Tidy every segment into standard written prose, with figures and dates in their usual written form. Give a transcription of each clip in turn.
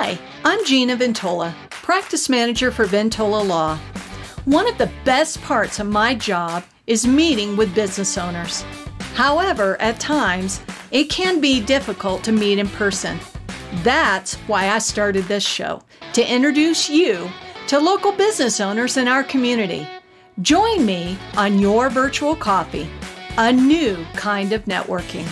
Hi, I'm Gina Ventola, Practice Manager for Ventola Law. One of the best parts of my job is meeting with business owners. However, at times, it can be difficult to meet in person. That's why I started this show, to introduce you to local business owners in our community. Join me on your virtual coffee, a new kind of networking.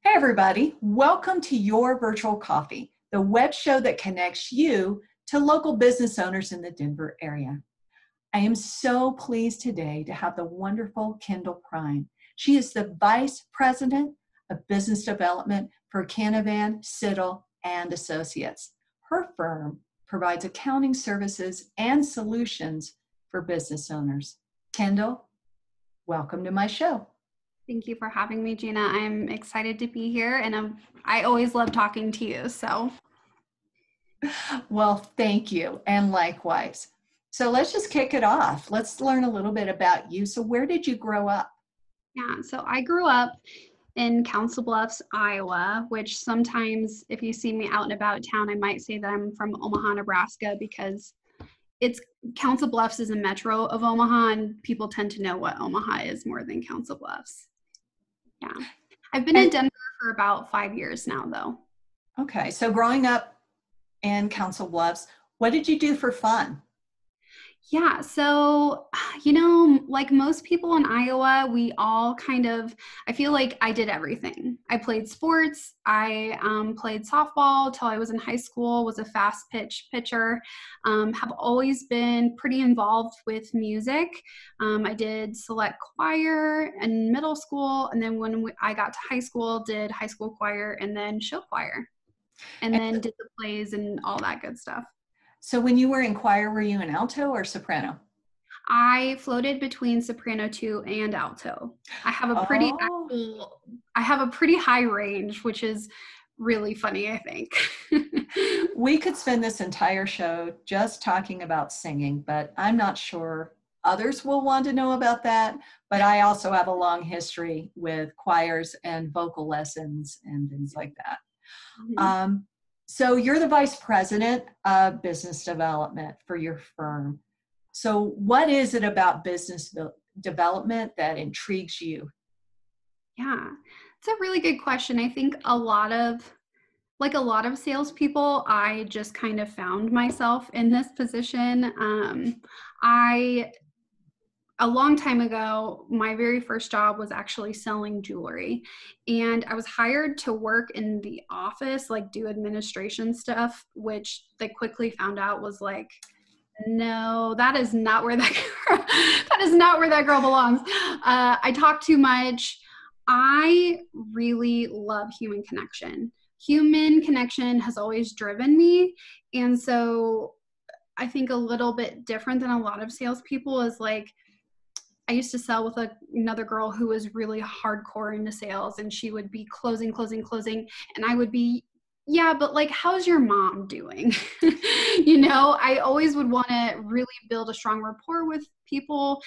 Hey everybody, welcome to Your Virtual Coffee, the web show that connects you to local business owners in the Denver area. I am so pleased today to have the wonderful Kendall Prine. She is the Vice President of Business Development for Canavan Syddall Associates. Her firm provides accounting services and solutions for business owners. Kendall, welcome to my show. Thank you for having me, Gina. I'm excited to be here, and I always love talking to you. So, well, thank you, and likewise. So let's just kick it off. Let's learn a little bit about you. So where did you grow up? Yeah, so I grew up in Council Bluffs, Iowa, which sometimes if you see me out and about town, I might say that I'm from Omaha, Nebraska, because Council Bluffs is a metro of Omaha, and people tend to know what Omaha is more than Council Bluffs. Yeah. I've been in Denver for about 5 years now, though. Okay. So growing up in Council Bluffs, what did you do for fun? Yeah, so, like most people in Iowa, we all I feel like I did everything. I played sports. I played softball till I was in high school, was a fast pitch pitcher, have always been pretty involved with music. I did select choir in middle school, and then when I got to high school, did high school choir and then show choir, and then did the plays and all that good stuff. So when you were in choir, were you an alto or soprano? I floated between soprano 2 and alto. I have a pretty high range, which is really funny, I think. We could spend this entire show just talking about singing, but I'm not sure others will want to know about that. But I also have a long history with choirs and vocal lessons and things like that. Mm-hmm. So you're the Vice President of Business Development for your firm. So what is it about business development that intrigues you? Yeah, it's a really good question. I think a lot of salespeople, I just kind of found myself in this position. A long time ago, my very first job was actually selling jewelry, and I was hired to work in the office, like do administration stuff, which they quickly found out was like, no, that is not where that girl belongs. I talk too much. I really love human connection. Human connection has always driven me, and so I think a little bit different than a lot of salespeople is like, I used to sell with another girl who was really hardcore into sales, and she would be closing. And I would be, yeah, but like, how's your mom doing? I always would want to really build a strong rapport with people,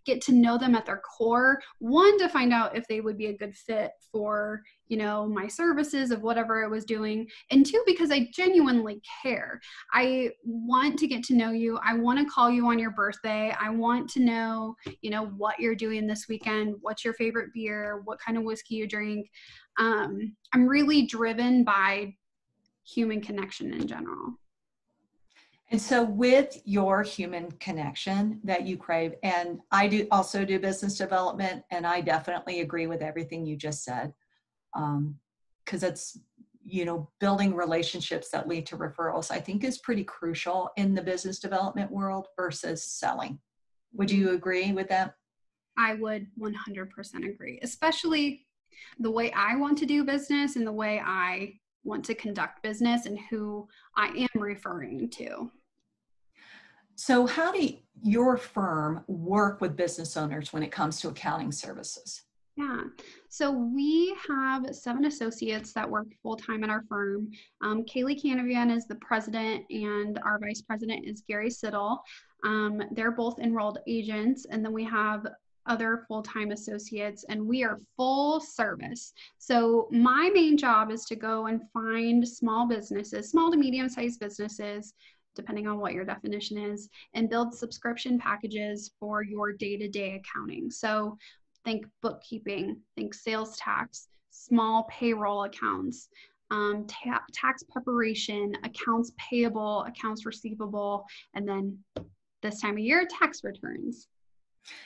get to know them at their core. One, to find out if they would be a good fit for, my services of whatever I was doing. And two, because I genuinely care. I want to get to know you. I want to call you on your birthday. I want to know, what you're doing this weekend, what's your favorite beer, what kind of whiskey you drink. I'm really driven by human connection in general. And so with your human connection that you crave, and I also do business development, and I definitely agree with everything you just said, because it's, building relationships that lead to referrals, I think is pretty crucial in the business development world versus selling. Would you agree with that? I would 100% agree, especially the way I want to do business and the way I want to conduct business and who I am referring to. So how do your firm work with business owners when it comes to accounting services? Yeah, so we have 7 associates that work full-time at our firm. Kaylee Canavan is the president, and our vice president is Gary Syddall. They're both enrolled agents, and then we have other full-time associates, and we are full service. So my main job is to go and find small businesses, small to medium-sized businesses, depending on what your definition is, and build subscription packages for your day-to-day accounting. So think bookkeeping, think sales tax, small payroll accounts, tax preparation, accounts payable, accounts receivable, and then this time of year, tax returns.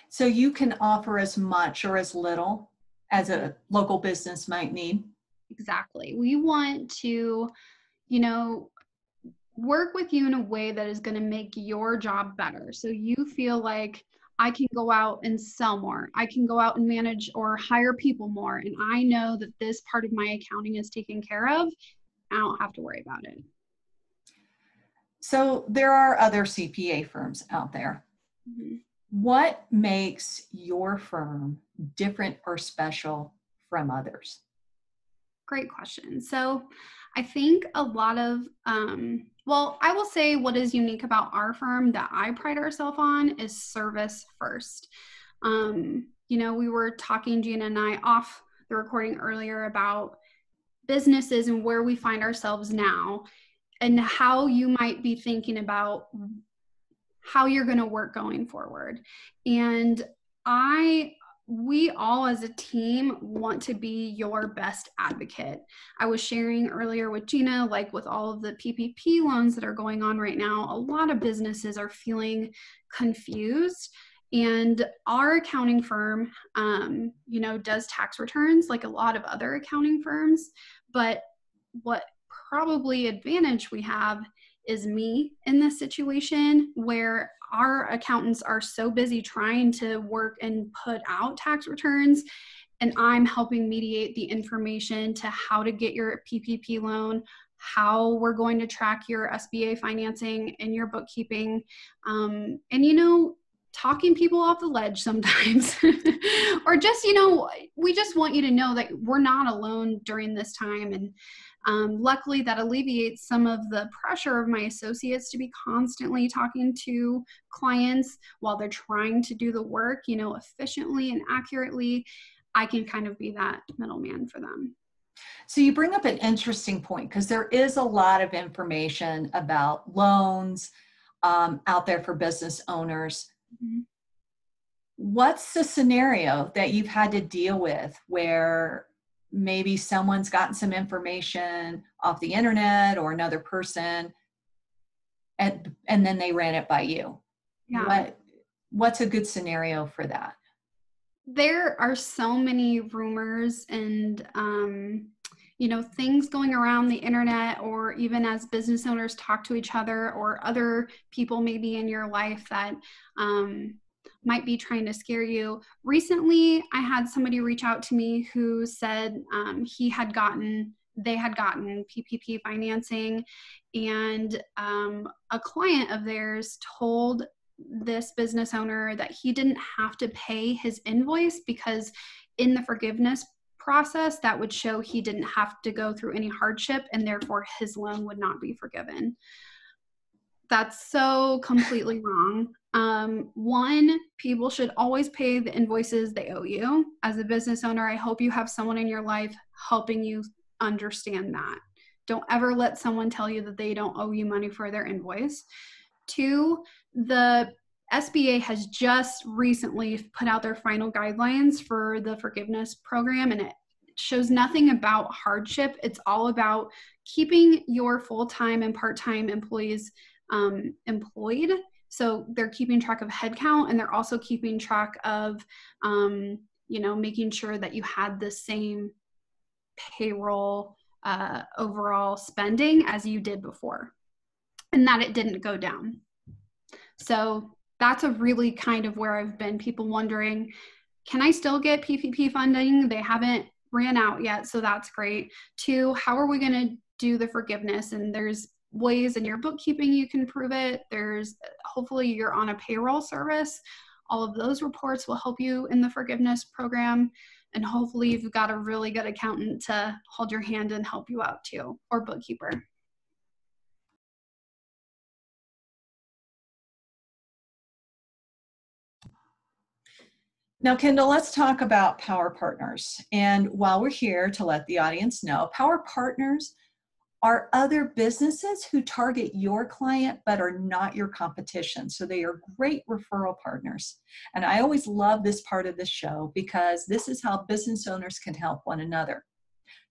So you can offer as much or as little as a local business might need. Exactly. We want to, you know, work with you in a way that is going to make your job better. So you feel like I can go out and sell more. I can go out and manage or hire people more. And I know that this part of my accounting is taken care of. I don't have to worry about it. So there are other CPA firms out there. Mm-hmm. What makes your firm different or special from others? Great question. So I think a lot of, well, I will say what is unique about our firm that I pride ourselves on is service first. You know, we were talking, Gina and I, off the recording earlier about businesses and where we find ourselves now and how you might be thinking about how you're going to work going forward. And we all as a team want to be your best advocate. I was sharing earlier with Gina, like with all of the PPP loans that are going on right now, a lot of businesses are feeling confused. And our accounting firm, you know, does tax returns like a lot of other accounting firms. But what probably advantage we have is me in this situation where our accountants are so busy trying to work and put out tax returns, and I'm helping mediate the information to how to get your PPP loan, how we're going to track your SBA financing and your bookkeeping, and, you know, talking people off the ledge sometimes, or just, you know, we just want you to know that we're not alone during this time. And luckily that alleviates some of the pressure of my associates to be constantly talking to clients while they're trying to do the work, you know, efficiently and accurately. I can kind of be that middleman for them. So you bring up an interesting point because there is a lot of information about loans out there for business owners. Mm-hmm. What's the scenario that you've had to deal with where maybe someone's gotten some information off the internet or another person and then they ran it by you? Yeah. What's a good scenario for that? There are so many rumors and, you know, things going around the internet, or even as business owners talk to each other or other people maybe in your life that might be trying to scare you. Recently, I had somebody reach out to me who said they had gotten PPP financing, and a client of theirs told this business owner that he didn't have to pay his invoice because in the forgiveness process that would show he didn't have to go through any hardship, and therefore his loan would not be forgiven. That's so completely wrong. One, people should always pay the invoices they owe you. As a business owner, I hope you have someone in your life helping you understand that. Don't ever let someone tell you that they don't owe you money for their invoice. Two, the SBA has just recently put out their final guidelines for the forgiveness program, and it shows nothing about hardship. It's all about keeping your full-time and part-time employees employed. So they're keeping track of headcount, and they're also keeping track of, you know, making sure that you had the same payroll overall spending as you did before, and that it didn't go down. So that's a really kind of where I've been. People wondering, can I still get PPP funding? They haven't ran out yet, so that's great. Two, how are we going to do the forgiveness? And there's ways in your bookkeeping you can prove it. There's hopefully you're on a payroll service. All of those reports will help you in the forgiveness program. And hopefully you've got a really good accountant to hold your hand and help you out too, or bookkeeper. Now, Kendall, let's talk about power partners. And while we're here to let the audience know, power partners are other businesses who target your client but are not your competition. So they are great referral partners. And I always love this part of the show because this is how business owners can help one another.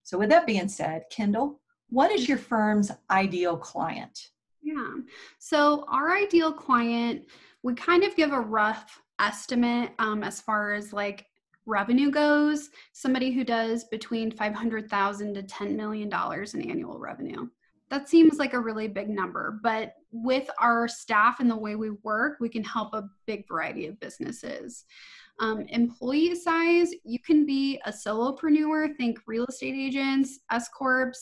So with that being said, Kendall, what is your firm's ideal client? Yeah. So our ideal client, we kind of give a rough estimate as far as like revenue goes. Somebody who does between $500,000 to $10 million in annual revenue. That seems like a really big number, but with our staff and the way we work, we can help a big variety of businesses. Employee size, you can be a solopreneur, think real estate agents, S corps,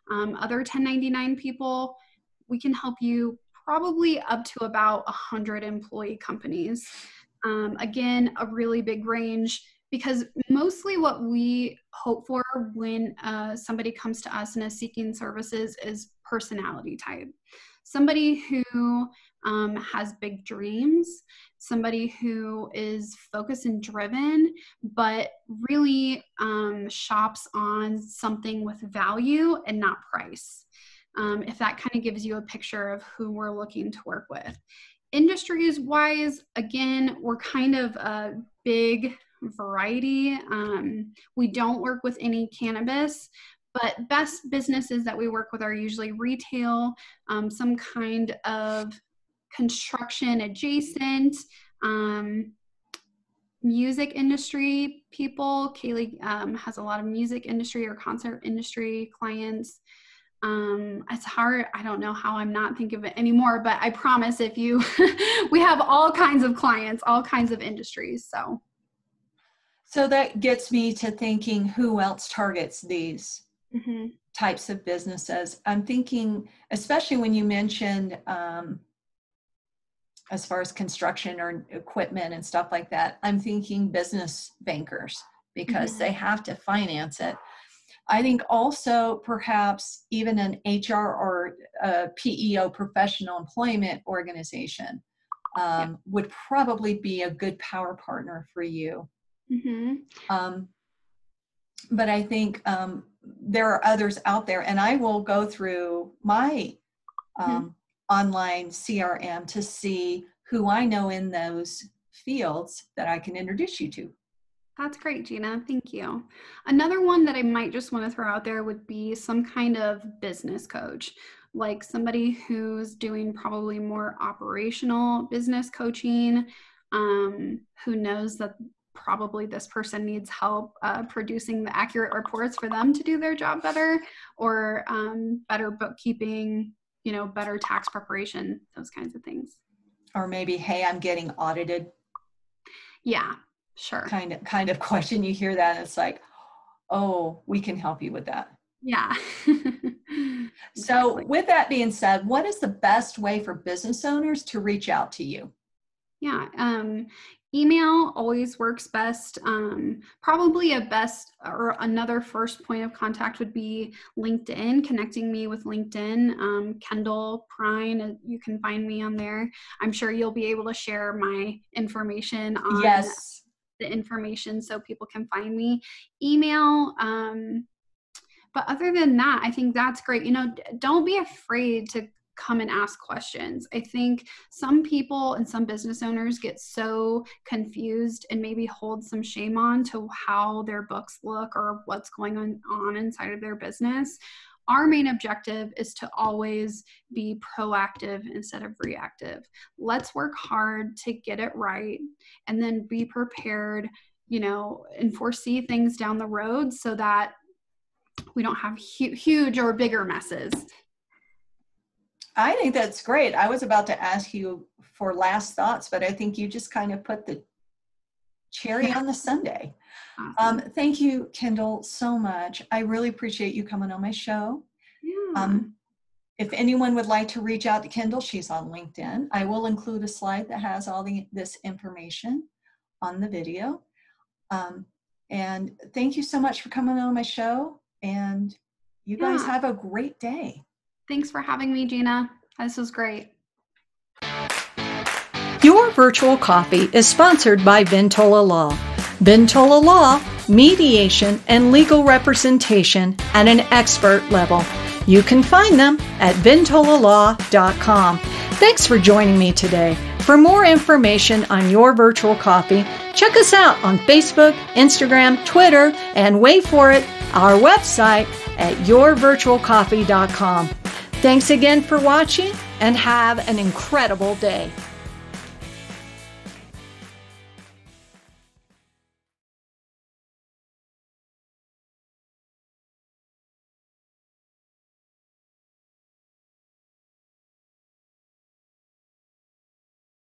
other 1099 people. We can help you probably up to about 100 employee companies. Again, a really big range, because mostly what we hope for when somebody comes to us and is seeking services is personality type. Somebody who has big dreams, somebody who is focused and driven, but really shops on something with value and not price. If that kind of gives you a picture of who we're looking to work with. Industries wise, again, we're kind of a big variety. We don't work with any cannabis, but best businesses that we work with are usually retail, some kind of construction adjacent, music industry people. Kaylee has a lot of music industry or concert industry clients. It's hard. I don't know how I'm not thinking of it anymore, but I promise if you, we have all kinds of clients, all kinds of industries. So that gets me to thinking who else targets these types of businesses. I'm thinking, especially when you mentioned, as far as construction or equipment and stuff like that, I'm thinking business bankers because they have to finance it. I think also perhaps even an HR or a PEO, professional employment organization, would probably be a good power partner for you. But I think there are others out there, and I will go through my online CRM to see who I know in those fields that I can introduce you to. That's great, Gina. Thank you. Another one that I might just want to throw out there would be some kind of business coach, like somebody who's doing probably more operational business coaching, who knows that probably this person needs help producing the accurate reports for them to do their job better, or better bookkeeping, better tax preparation, those kinds of things. Or maybe, hey, I'm getting audited. Yeah. Sure. Kind of question. You hear that and it's like, oh, we can help you with that. Yeah. So with that being said, what is the best way for business owners to reach out to you? Yeah. Email always works best. Probably a best or another first point of contact would be LinkedIn, connecting me with LinkedIn. Kendall Prine, you can find me on there. I'm sure you'll be able to share my information on the information so people can find me. Email. But other than that, I think that's great. Don't be afraid to come and ask questions. I think some people and some business owners get so confused and maybe hold some shame on to how their books look or what's going on inside of their business. Our main objective is to always be proactive instead of reactive. Let's work hard to get it right and then be prepared, and foresee things down the road so that we don't have huge or bigger messes. I think that's great. I was about to ask you for last thoughts, but I think you just kind of put the cherry on the sundae. Awesome. Thank you, Kendall, so much. I really appreciate you coming on my show. Yeah. If anyone would like to reach out to Kendall, she's on LinkedIn. I will include a slide that has all this information on the video. And thank you so much for coming on my show. And you guys have a great day. Thanks for having me, Gina. This was great. Your virtual coffee is sponsored by Ventola Law. Ventola Law, mediation and legal representation at an expert level. You can find them at ventolalaw.com. Thanks for joining me today. For more information on Your Virtual Coffee, check us out on Facebook, Instagram, Twitter, and wait for it, our website at yourvirtualcoffee.com. Thanks again for watching and have an incredible day.